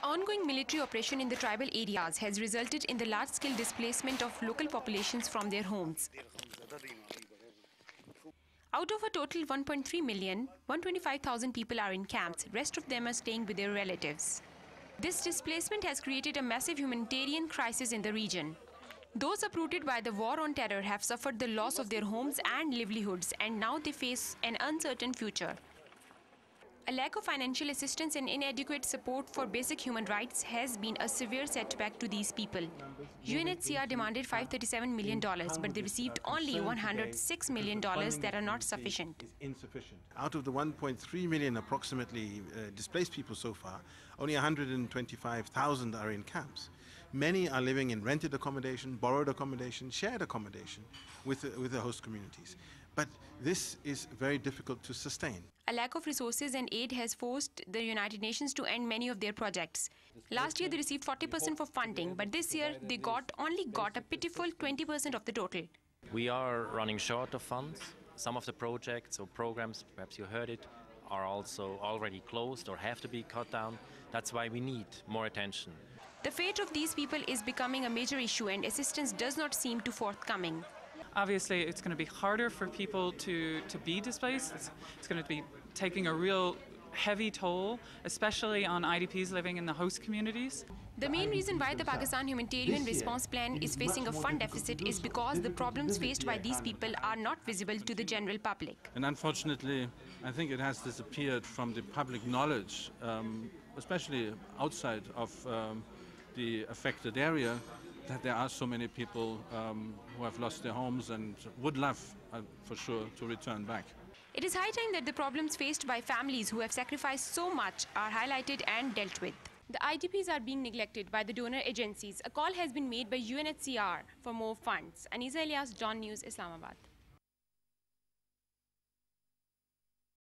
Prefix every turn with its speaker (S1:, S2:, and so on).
S1: The ongoing military operation in the tribal areas has resulted in the large-scale displacement of local populations from their homes. Out of a total 1.3 million, 125,000 people are in camps. Rest of them are staying with their relatives. This displacement has created a massive humanitarian crisis in the region. Those uprooted by the war on terror have suffered the loss of their homes and livelihoods, and now they face an uncertain future. A lack of financial assistance and inadequate support for basic human rights has been a severe setback to these people. Unhcr demanded $537 million, but they received only $106 million that are not sufficient.
S2: Out of the 1.3 million approximately displaced people so far, only 125,000 are in camps. Many are living in rented accommodation, borrowed accommodation, shared accommodation with the host communities. But this is very difficult to sustain.
S1: A lack of resources and aid has forced the United Nations to end many of their projects. Last year they received 40% for funding, but this year they only got a pitiful 20% of the total.
S3: We are running short of funds. Some of the projects or programs, perhaps you heard it, are also already closed or have to be cut down. That's why we need more attention.
S1: The fate of these people is becoming a major issue, and assistance does not seem to forthcoming.
S4: Obviously, it's going to be harder for people to be displaced. It's going to be taking a real heavy toll, especially on IDPs living in the host communities.
S1: The main reason why the Pakistan Humanitarian Response Plan is facing a fund deficit is because the problems faced by these people are not visible to the general public.
S5: And unfortunately, I think it has disappeared from the public knowledge, especially outside of the affected area, that there are so many people who have lost their homes and would love, for sure, to return back.
S1: It is high time that the problems faced by families who have sacrificed so much are highlighted and dealt with. The IDPs are being neglected by the donor agencies. A call has been made by UNHCR for more funds. Aneeza Ilyas, DawnNews, Islamabad.